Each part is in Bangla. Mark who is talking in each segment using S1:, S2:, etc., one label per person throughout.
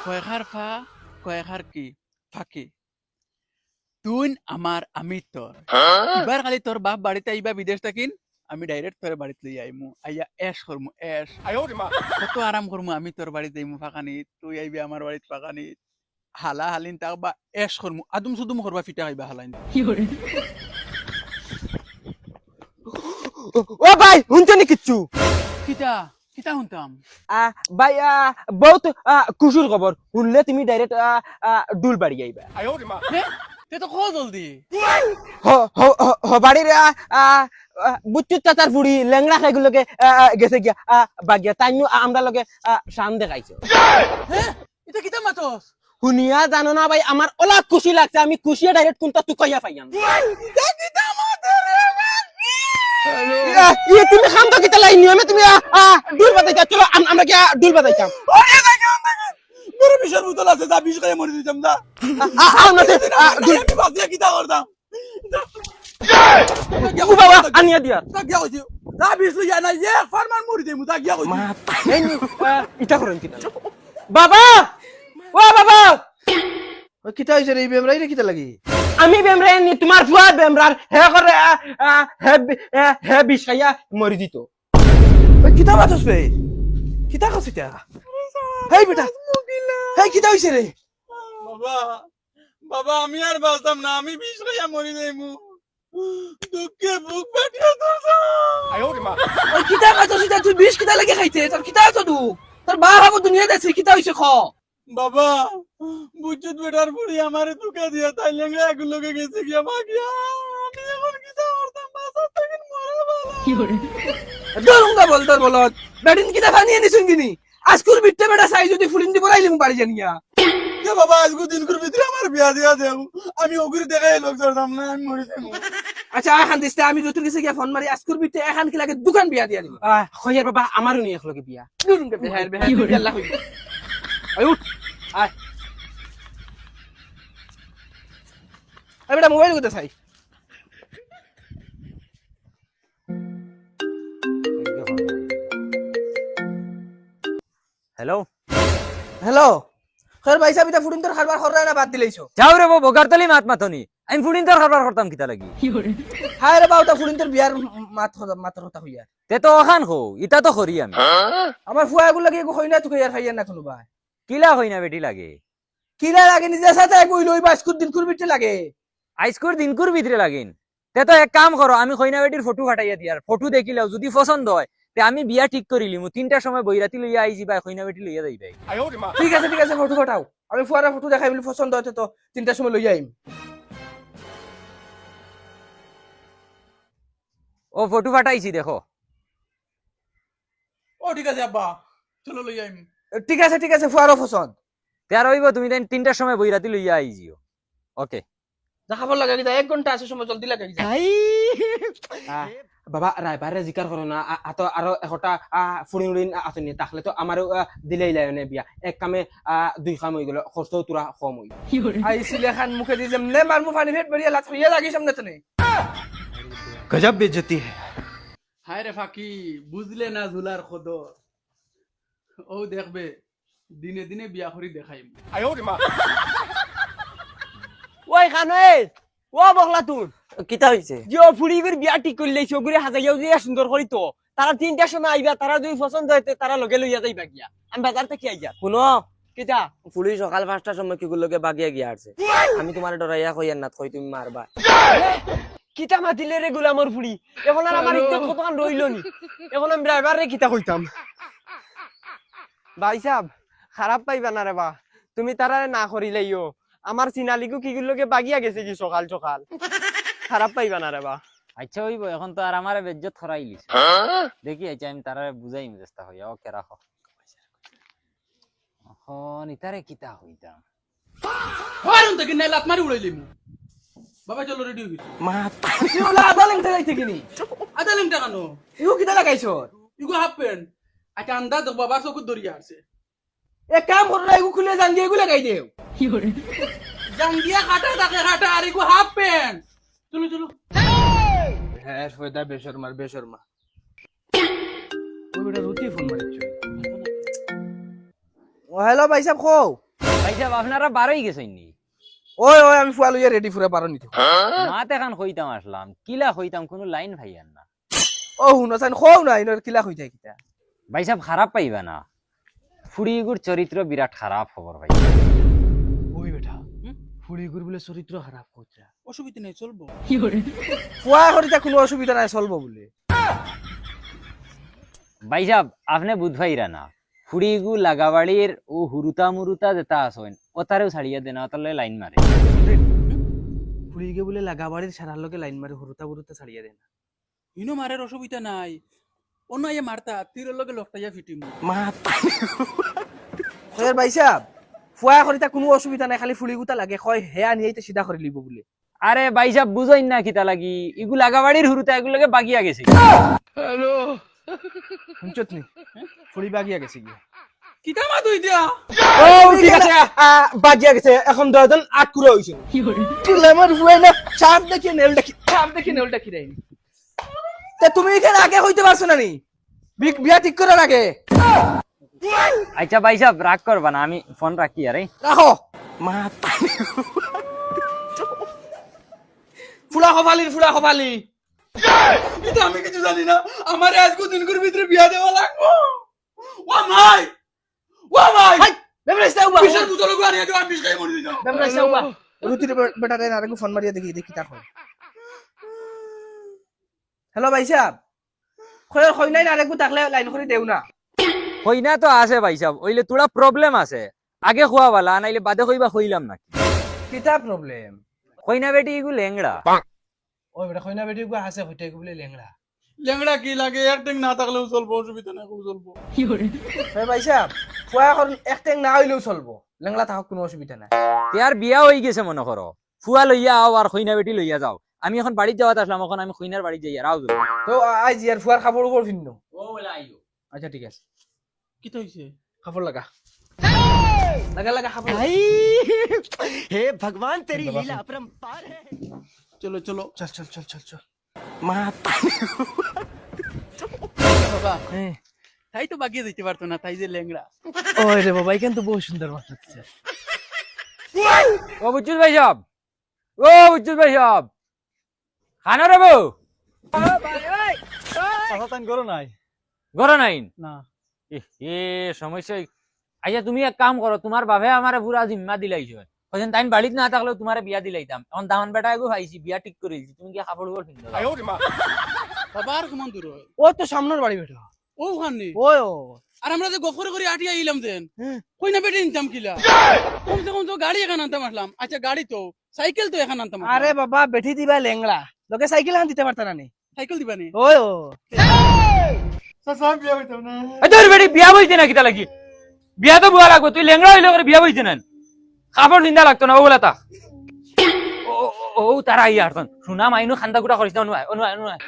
S1: কয়েকার ফা কয়েকার কি ফাঁকি তুই আমার আমি তোর এবার খালি তোর বাপ বাড়িতে আইবা বিদেশ থাকিন আমি ডাইরেক্ট তোর বাড়িতে লই আইমু আইয়া এশ করমু এশ কত আরাম করমু আমি তোর বাড়িতে আইমু ফাঁকানি তুই আইবি আমার বাড়িতে ফাঁকানি হালা হালিন তাক বা এশ করমু আদুম সুদুম করবা ফিটা খাইবা হালাইন
S2: ও ভাই শুনছনি কিচ্ছু
S1: কিতা কিতা শুনতাম
S2: ভাই বহুত খুশির খবর শুনলে তুমি ডাইরেক্ট ডুল বাড়ি আইবা
S1: তে তো কো জলদি
S2: বাড়ির বুচ্চুর চাচার ফুড়ি লেংড়া খাইগুলোকে গেছে গিয়া বাগিয়া তাই আমরা লগে শান দেখাইছো
S1: হ্যাঁ এটা কিতা মাতস
S2: শুনিয়া জানো না ভাই আমার ওলা খুশি লাগছে আমি খুশিয়া ডাইরেক্ট কোনটা তুই কইয়া পাইয়াম তুমি খাম তো কিতা লাই নিয়মে তুমি ডুল বাজাইছা চলো আমরা কি ডুল বাজাইছাম
S1: গরু বিশাল বোতল আছে যা বিষ খাইয়া মরে দিতাম না
S2: আমরা
S1: আমি ভাবছিলাম কিতা করতাম
S2: বাবা আনিয়া দিয়া
S1: তা গিয়া কইছি যা বিষ লইয়া না এ ফারমান মরে দেমু তা গিয়া কইছি
S2: ইটা করেন কিতা বাবা ও বাবা
S3: কিতা হইছে রে বেমরাই রে কিতা লাগি
S2: আমি বেমরাই নি তোমার ফুয়া বেমরার হে করে হে বিষাইয়া মরি দিত
S3: কিতা মাতস বে কিতা কইছিতা হেই বেটা হেই কিতা হইছে রে
S1: বাবা বাবা আমি আর বাঁচতাম না আমি বিষ খাইয়া মরে দেমু দুঃখে বুক ফাটিয়া দরজা
S3: ওই কিতা মাতস এটা তুই বিষ কিতা লাগি খাইতে তোর কিতা হতো দু তোর মা হাবো দুনিয়া দেখছি কিতা হইছে খ
S1: বাবা বুঝুত বেটার বুড়ি আমারে দুকা দিয়া তাই লেঙ্গা এগুলোকে গেছে গিয়া মাগিয়া আমি এখন কিতা করতাম বাসা থেকে মরা বাবা
S3: দরুঙ্গা বল তোর বলত বেডিন কিতা ফানিয়ে নিছুন কিনি আজকুর বিট্টে বেটা সাই যদি ফুলিন দি বড়াইলিম বাড়ি জানিয়া
S1: এ বাবা আজকে দিনকুর ভিতরে আমার বিয়া দিয়া দেও আমি ওগুরি দেখাই লোক ধরতাম না আমি মরে যাবো
S3: আচ্ছা এখন দিস্তে আমি যতুর কাছে গিয়া ফোন মারি আজকুর বিট্টে এখন কি লাগে দোকান বিয়া দিয়া দিব
S2: খয়ার বাবা আমারও নি একলগে বিয়া
S3: দরুঙ্গা বেহার বেহার আল্লাহ হই আয় উঠ আয় আয় বেটা মোবাইল কোথায় চাই
S4: হ্যালো
S3: হ্যালো খর ভাই সাহেব এটা ফুডিন তোর খাবার খররা না বাদ দিলেইছো
S4: যাও রে বগারতলি মাত মাতনি আমি ফুডিন তোর খাবার করতাম কিতা লাগি
S3: হায় রে বাউটা ফুডিন তোর বিয়ার মাত কথা হইয়া
S4: তে তো ওখান হো ইটা তো করি আমি
S3: আমার ফুয়া এগুলো লাগে কই না তুই আর ফাইয়া না কোনো ভাই
S4: কিলা হই না বেটি লাগে
S3: কিলা লাগে নিজে সাথে কই লই বা স্কুল দিন কুরবিতে লাগে
S4: আইসকুর দিনকুর ভিতরে লাগিন তে তো এক কাম করো আমি কইনা বেটির ফটো ফাটাইয়া দিয়ার ফটো দেখিলাও যদি পছন্দ হয় তে আমি বিয়া ঠিক করিলিমু 3টার সময় বইরাতি লইয়া আইজি বা কইনা বেটি লইয়া যাইবাই
S3: ঠিক আছে ফটো ফাটাও আমি ফুয়ারা ফটো দেখাই বলি পছন্দ হতে তো 3টার সময় লই আইম
S4: ও ফটো ফাটাইছি দেখো
S1: ও ঠিক আছে আব্বা চলো লই আইম
S3: ঠিক আছে ফুয়ারা পছন্দ
S4: তে আর হইব তুমি দেন 3টার সময় বইরাতি লইয়া আইজিও ওকে
S3: দেখাবার লাগে কি 1 ঘন্টা আছে সময় জলদি লাগে
S2: বাবা রাইবারে জিকার করো না আরো একটা ফুড়ি উড়িন আসেনি তাহলে তো আমারও দিলেই লাইনে বিয়া এক কামে 2 কাম হয়ে গেল খরচও তোরা কম হই
S3: আইছিলে খান মুখে দি যেমনে মারমু পানি ফেট বড়িয়া লাত হইয়া লাগি সামনে তনে গজব বেজতি
S1: হায় রে ফাঁকি বুঝলে না ঝুলার খদর ও দেখবে দিনে দিনে বিয়া করি দেখাইম
S2: ওই খানে ও বকলা তুই
S3: কিতা হইছে
S2: যে ফুড়ি করে বিয়া ঠিক করলে সগুরে হাজাইয়াও যে সুন্দর করি তো তারা 3টার সময় আইবা তারা যদি পছন্দ হইতে তারা লগে লইয়া যাইবা গিয়া আমি বাজার থেকে আইয়া
S5: শুনো
S2: কিতা
S5: পুলিশ সকাল 5টার সময় কি গুলোকে বাগিয়া গিয়া আসছে আমি তোমার ডরাইয়া কইয়ার না কই তুমি মারবা
S2: কিতা মাতিলে রে গোলামর ফুড়ি এখন আর আমার ইজ্জত কতখান রইলো নি এখন আমি ড্রাইভার রে কিতা কইতাম ভাই সাহেব খারাপ পাইবা না রে বা তুমি তারা না করিলেইও আমার সিনালিকু কি গুলোকে বাগিয়া গেছে কি সকাল সকাল খারাপ পাইবা না রে বা
S4: আচ্ছা হইব এখন তো আর আমারে বেজ্জত খরাইলিস দেখি আচ্ছা আমি তারারে বুঝাইম চেষ্টা হইয়া ওকে রাখো এখন ইতারে কিতা হইতাম
S1: হারুন থেকে নাই লাত মারি উড়াইলিম বাবা চলো রেডি হই গেছি
S3: মা ওলা আদা লেংটা যাইতে কিনি
S1: আদা লেমটা কেন
S3: ইগো কিতা লাগাইছো
S1: ইগো হাফ প্যান্ট আচ্ছা আন্দা তো বাবার চকুত ধরিয়া আছে
S3: এক কাম করো না ইগো খুলে জাঙ্গি এগু লাগাই দেও
S1: জাঙ্গিয়া কাটা থাকে কাটা আর ইগো হাফ প্যান্ট চলো চলো
S3: হ্যাঁ ফয়দা বেশরমা ওই বেটা রুটি ফোন মারিছ ও হ্যালো ভাই সাহেব কও
S4: ভাই সাহেব আপনারা বারোই গেছেন নি
S3: ওই ওই আমি ফুয়া লইয়া রেডি ফুরা পারো নিতে
S4: মাত এখন হইতাম আসলাম কিলা হইতাম কোনো লাইন ভাইয়ান না
S3: ও হুনো চান খোও না ইনোর কিলা হই যায় কিতা
S4: ভাই সাহেব খারাপ পাইবা না ফুড়িগুর চরিত্র বিরাট খারাপ খবর ভাই
S3: ওই বেটা ফুড়িগুর বলে চরিত্র খারাপ কইরা
S1: অসুবিধা নেই চলবো
S3: ফুয়া করিতা কোনো অসুবিধা নাই চলবো বলে
S4: ভাই সাহেব আপনি বুধভাইরা না ফুড়িগু লাগাবাড়ির ও হুরুতা মুরুতা যেটা আসেন ও তারেও ছাড়িয়ে দেনা তাহলে লাইন মারে
S3: ফুড়িগে বলে লাগাবাড়ির সারার লগে লাইন মারে হুরুতা বুরুতা ছাড়িয়া দেন
S1: ইনো মারের অসুবিধা নাই অন্য ইয়ে মারতা তীরের লগে লকটাইয়া ফিটিম
S3: কয়ের ভাই সাহেব ফুয়া করিতা কোনো অসুবিধা নাই খালি ফুড়িগুতা লাগে কয় হেয়া নিয়েইতে সিধা করে লিব বলে
S4: আরে ভাই সাহেব বুঝইন না কিতা লাগি ইগু লাগাবাড়ির হুরুতা এগুলোকে বাগিয়া গেছে
S3: শুনছত নি ফুড়ি বাগিয়া গেছে গিয়া
S1: কিতা মা তুই দিয়া
S2: ও ঠিক আছে বাজিয়া গেছে এখন 10 জন 8 কুড়ে হইছে
S3: তুলে আমার ফুয়া না সাপ দেখে নেলটা খিরাই তা তুমি এখানে আগে হইতে পারছো না নি বিয়া ঠিক করার আগে
S4: আচ্ছা ভাই সাহেব রাগ করবা না আমি ফোন রাখি আরে
S3: রাখো ফুলা খপালি
S1: এটা আমি কিছু জানি না আমার আজকে দিনকুর ভিতরে বিয়া দেওয়া লাগবো ও মাই
S3: বেবরাইস্তা উবা
S1: বিশাল বুতল গো আনিয়া দিও আমি বিশ খাই মরে দিলাম
S3: বেবরাইস্তা উবা রুতির বেটা রে আরেকু ফোন মারিয়া দেখি দেখি তা কই হ্যালো ভাই সাহেব কই নাই আরেকু তাকলে লাইন করে দেও না
S4: হই না তো আছে ভাই সাহেব ওইলে তোরা প্রবলেম আছে আগে খোয়া বালা নাইলে বাদে কইবা কইলাম না
S3: কিতা প্রবলেম
S4: কইনা বেটি ইগু লেংড়া
S3: ওই বেটা কইনা বেটি গো আছে হইতে গো বলে লেংড়া
S1: লেংড়া কি লাগে একদিন না থাকলেও চলবো অসুবিধা নাই খুব চলবো
S3: ভাই সাহেব ফুয়া এখন একটেং না হইলেও চলবো লেংড়া থাকক কোনো অসুবিধা নাই
S4: ইয়ার বিয়া হয়ে গেছে মনে করো ফুয়া লইয়া আও আর কইনা বেটি লইয়া যাও আমি এখন বাড়িতে যাওয়াত আসলাম এখন আমি কইনার বাড়ি যাই আর আও যাবো
S3: তো আজ ইয়ার ফুয়ার কাপড় উপর ভিন্ন
S4: ও বলে আইও
S3: আচ্ছা ঠিক আছে
S1: কি তো হইছে
S3: কাপড় লাগা লাগা কাপড়
S6: हे भगवान तेरी लीला अपरंपार है
S1: চলো চলো
S3: চল
S1: বাবা তাই তো বাগিয়ে দিতে পারতো না তাই যে লেংড়া
S3: ওই রে বাবা এখান তো বহু সুন্দর মাথাচ্ছে
S4: ও বুঝছুস ভাই সাহেব খানা রে বউ গরো নাই
S1: না
S4: এ সমস্যা আচ্ছা তুমি এক কাম করো তোমার বাপে আমার পুরা জিম্মা দিলাইছো কইছেন তাইন বাড়িত না থাকলেও তোমারে বিয়া দিলাইতাম এখন দামান বেটা এগো ভাইছি বিয়া ঠিক করে দিছি তুমি কি কাপড় উপর পিন্ধো
S1: বাবা আর কেমন দূর হয়
S3: ও তো সামনের বাড়ি বেটা
S1: ও ওখানে
S3: ওই
S1: আর আমরা যে গফরে করে আটি আইলাম দেন কই না বেটে নিতাম কিলা কমসে কম তো গাড়ি এখানে আনতাম আসলাম আচ্ছা গাড়ি তো সাইকেল তো এখানে আনতাম
S3: আরে বাবা বেঠি দিবা লেংড়া লোকে সাইকেল আন দিতে পারতা না নি
S1: সাইকেল দিবা নি
S3: ওই ও
S1: সব বিয়া হইতাম না
S4: এই তোর বেটি বিয়া বইতে না কিতা লাগি বিয়া তো বুয়া লাগবে তুই লেংড়া হইলে করে বিয়া বইতে না কাপড় নিন্দা লাগতো না ওগুলা তা ও তারা আইয়া আরতন শুনা মাইনু খান্দা গুড়া করিস না অনুয়াই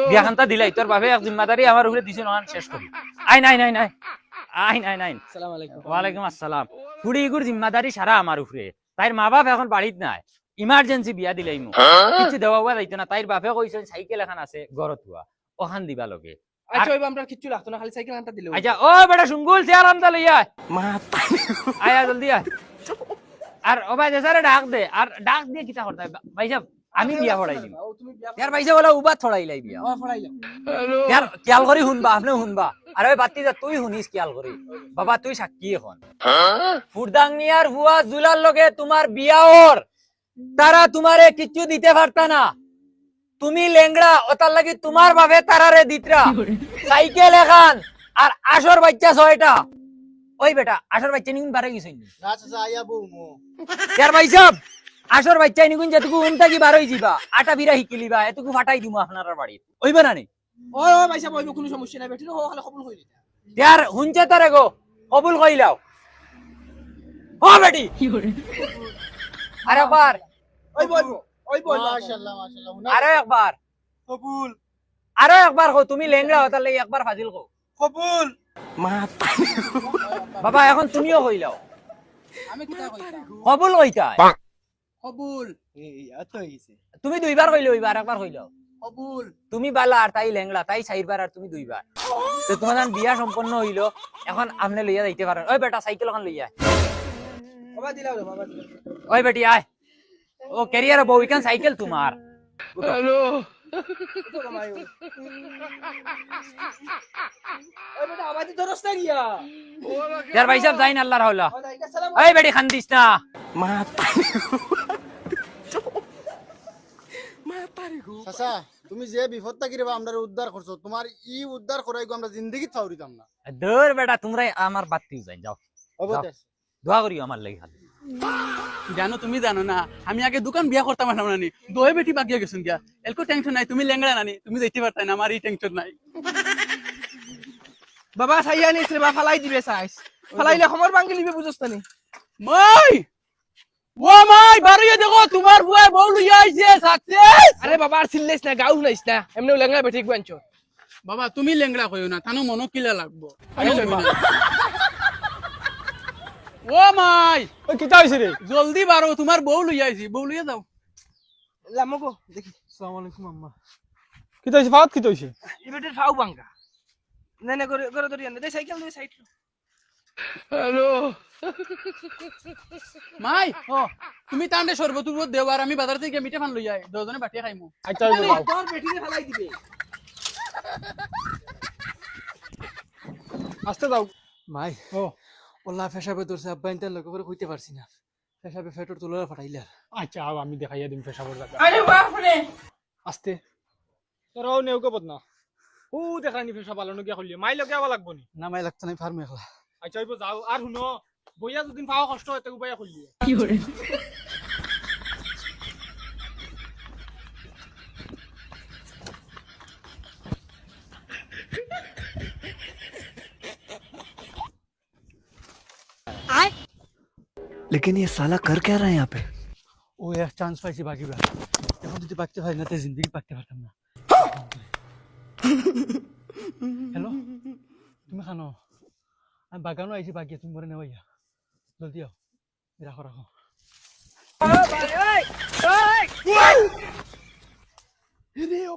S4: বিয়া খান্তা দিলাই তোর বাপে এক জিম্মাদারি আমার উপরে দিছে নহান শেষ করি আই নাই
S3: আসসালামু আলাইকুম
S4: ওয়ালাইকুম আসসালাম ফুড়ি ইগুর জিম্মাদারি সারা আমার উপরে তাইর মা বাপ এখন বাড়িত নাই ইমার্জেন্সি বিয়া দিলাই মু কিছু দেওয়া হওয়া যাইতো না তাইর বাপে কইছেন সাইকেল এখন আছে ঘরত হুয়া ওখান দিবা লগে
S3: আচ্ছা ওই আমরা কিচ্ছু লাগতো না খালি সাইকেল আনতা দিলে
S4: আচ্ছা ও বেটা সুঙ্গুল চেয়ার আনতা লইয়া আয়া জলদি আয় আর ও ভাই দেসারে ডাক দে আর ডাক দিয়ে কিতা করতে ভাই সাহেব আমি বিয়া পড়াই দিম
S3: তুমি বিয়া
S4: ইয়ার ভাই সাহেব বলা উবা ছড়াই লাই বিয়া
S3: পড়াইলাম
S4: ইয়ার খেয়াল করি শুনবা আপনি শুনবা আর ওই বাতি যা তুই শুনিস খেয়াল করি বাবা তুই সাক্ষী এখন ফুরদাংনিয়ার ফুয়া জুলার লগে তোমার বিয়া ওর তারা তোমারে কিচ্ছু দিতে পারতা না তুমি লেংড়া ওটার লাগি তোমার ভাবে তারারে দিতরা সাইকেল এখান আর আসর বাচ্চা 6টা ওই বেটা আসর বাচ্চা নিগুন বারে গেছই
S1: না চাচা আইয়া বউ মো
S4: ইয়ার ভাই সাহেব আসর বাচ্চা নিগুন যেটুকু উনটা কি বারই যাবা আটা বিরা হিকিলিবা এটুকু ফাটাই দিমু আপনার বাড়ি হইবা না নি
S3: ওই ওই ভাই সাহেব ওই কোনো সমস্যা নাই বেঠি ও খালি কবুল হই না
S4: ইয়ার হুনছে তারে গো কবুল কইলাও ও বেটি আরে একবার
S3: ওই বই
S1: মাশাআল্লাহ মাশাআল্লাহ
S4: আরে একবার
S1: কবুল
S4: আরে একবার কো তুমি লেংড়া হতার লাগি একবার ফাজিল কো
S1: কবুল
S4: বাবা এখন তুমিও কইলাও
S1: আমি কিটা কইতা
S4: কবুল কইতা
S1: কবুল
S3: এত হইছে
S4: তুমি দুইবার কইলো এবার একবার কইলাও
S1: কবুল
S4: তুমি বালা আর তাই লেংড়া তাই 4বার আর তুমি 2বার তো তোমার বিয়া সম্পন্ন হইলো এখন আপনি লইয়া যাইতে পারেন ওই বেটা সাইকেল এখন লইয়া
S3: বাবা দিলাও রে বাবা দিলাও।
S4: ওই বেটি আয় ও ক্যারিয়ার বউ ইকান সাইকেল তোমার
S3: তো কমাই ও। ওই বেটা আবাদি দরস না গিয়া
S4: यार भाई साहब जाइन अल्लाह राहुला
S3: ওয়ালাইকুম সালাম
S4: ओए बेटी खानदिस ना
S7: চাচা তুমি যে বিপদ থাকি রে আমরা উদ্ধার করছো তোমার ই উদ্ধার করাই আমরা জিন্দগি ফাউরিতাম না
S4: दूर बेटा तुमरा আমার বাতি যাই যাও
S7: অবশ্যই
S4: দোয়া করিও আমার লাগি খালি
S1: জানো তুমি জানো না আমি আগে দোকান বিয়া করতাম না নানি দোয়ে বেটি বাগিয়া গেছুন গিয়া এলকো টেনশন নাই তুমি লেংড়া নানি তুমি যাইতে পারতাই না আমার এই টেনশন নাই
S3: বাবা ছাইয়া নিছ রে বা ফালাই দিবে সাইজ ফালাইলে খমর ভাঙি লিবে বুঝছ না নি
S1: মাই ও মাই বাড়িয়ে দেখো তোমার বুয়া বউ লইয়া আইছে সাকসেস
S3: আরে বাবা আর সিল্লেস না গাউ নাইস না এমনি লেঙ্গা বেটি গুয়াঞ্চ
S1: বাবা তুমি লেংড়া কইও না তানো মনো কিলা লাগবো আমি লইব না। ও মাই
S2: ওই কিতা হইছে রে
S1: জলদি বারো তোমার বউ লইয়া আইছি বউ লইয়া যাও
S3: লামগো দেখি
S2: আসসালামু আলাইকুম আম্মা কিতা হইছে ফাওত কিতা হইছে
S3: এই বেটির ফাউ ভাঙা না না করে করে ধরি আনে দে সাইকেল দে সাইড
S1: মাই ও তুমি তান্ডে সর্বতুর দেওয়ার আমি বাজার থেকে মিঠা ফান লইয়া আই দুজনে বাটিয়া খাইমু
S2: আচ্ছা যাও
S3: তোর বেটিরে ফালাই দিবে
S2: আস্তে যাও
S7: মাই
S2: ও
S7: ওলা ফেসাবে ধরছে আব্বা ইন্টার লগে করে কইতে পারছি না ফেসাবে ফেটর তোলা ফাটাইলা
S2: আচ্ছা আও আমি দেখাইয়া দিম পেশাবর জায়গা
S3: আরে বাপ রে
S2: আস্তে তোরাও নেউকে বদনা ও দেখানি পেশা পালন গিয়া খুলিয়ে মাই লগে আবা লাগবো নি
S7: না মাই লাগতো না ফার্মে একলা
S2: আচ্ছা ওইব যাও আর শুনো বইয়া যদিন পাওয়া কষ্ট হয় তে উপায় খুলিয়ে
S3: কি করে
S6: लेकिन ये साला कर क्या रहा है यहाँ पे
S7: ও এক চান্স পাইছি বাকিবার এখন যদি বাঁচতে পারি না তো জিন্দগি বাঁচতে পারতাম না হ্যালো তুমি খানো আমি বাগানও আইছি বাকি তুমি মরে নেওয়াইয়া জলদি আও রাখো রাখো রে ও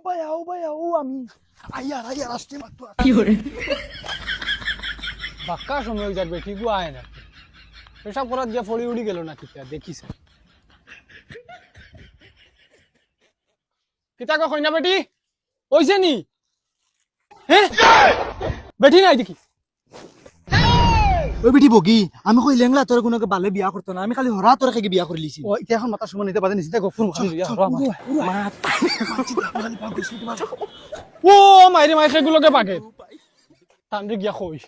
S7: ভাই ও আমি আইয়ার আসতে মাত্র
S3: কি করে
S2: বাক্কা সময় যাবে ঠিক আয় না পেশাব করার গিয়া ফড়ি উড়ি গেল না কিতা দেখিস কিতা কো কইনা বেটি ওইছে নি হ্যাঁ বেটি নাই দেখি
S7: ওই বেটি বগি আমি কই লেংলা তোর কোনকে বালে বিয়া করতো না আমি খালি হরা তোর খালি বিয়া করে লিছি ও এটা এখন মাথা সময় নিতে পারে নিতে ফোন
S2: ও মাইরে মাই সেগুলোকে পাকে তান্ডে গিয়া কই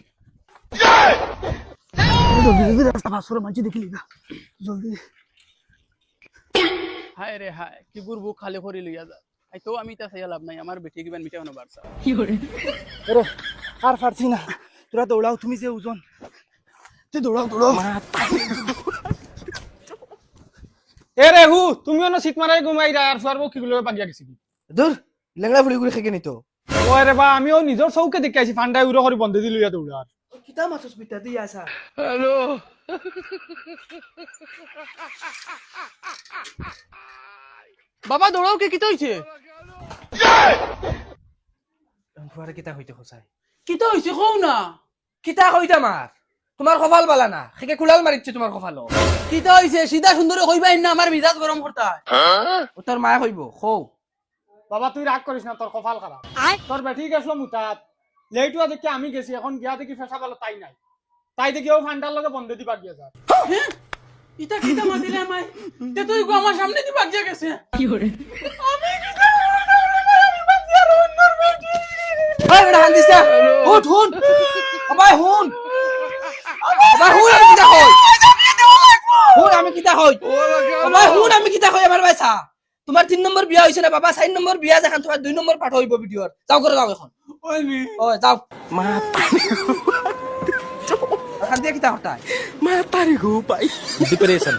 S7: জলদি রাস্তা পাসরে মাঝে দেখলি না জলদি
S1: হায় রে হায় কি বুড়বু খালি করে লইয়া যা আই তো আমি তা চাইয়া লাভ নাই আমার বেটি কিবান মিঠা বানো বারসা
S3: কি করে
S7: আরে আর পারছি না তোরা দৌড়াও তুমি যে ওজন তুই দৌড়াও
S2: এ রে হু তুমিও না শীত মারাই ঘুমাই আর ফারবো কিগুলোকে পাকিয়া গেছি
S3: দূর লেঙ্গা ফুড়ি করে খেকে নিতো
S2: ও রে বা আমিও নিজের চৌকে দেখে আইছি ফান্ডাই উড়ো করে বন্ধ দিল ইয়া দৌড়ার
S3: কিতা মাছস বিটা তুই আসা
S1: বাবা দৌড়াও কে কিতা হইছে
S3: ফুয়ারে কিতা হইতে খোসাই
S1: কিতা হইছে কও না
S3: কিতা কইতা মার তোমার কপাল বালা না খেকে কুলাল মারিচ্ছে তোমার কপালও
S1: কিতা হইছে সিধা সুন্দরে কইবাই না আমার মিজাজ গরম করতা
S3: ও তোর মায়া কইব খৌ
S2: বাবা তুই রাগ করিস না তোর কপাল খারাপ তোর বেটি গেছিল মুতাত লেটুয়া দেখি আমি গেছি এখন গিয়া দেখি ফেসা পালো তাই নাই তাই দেখি ও ফান্ডার লগে বন্ধ দিবা গিয়া যা
S1: ইতা কিতা মাতিলে আমায় তে তুই গো আমার সামনে দি বাগিয়া গেছে
S3: কি করে
S1: আমি কিতা আমি বাগিয়া রুন্দর বেটি
S3: ভাই বেটা হান দিছা উঠ হুন ভাই হুন ভাই হুন আমি কিতা কই হুন আমি কিতা কই ভাই হুন আমি কিতা কই আমার ভাই সা তোমার 3 নম্বর বিয়া হইছে না বাবা 4 নম্বর বিয়া যখন তোমার 2 নম্বর পাঠ হইব ভিডিওর যাও করে যাও এখন
S1: ওইনি
S3: ও যাও এখন দিয়ে কিতা হটায়
S6: मैं तारी हूँ भाई
S4: ডিপ্রেশন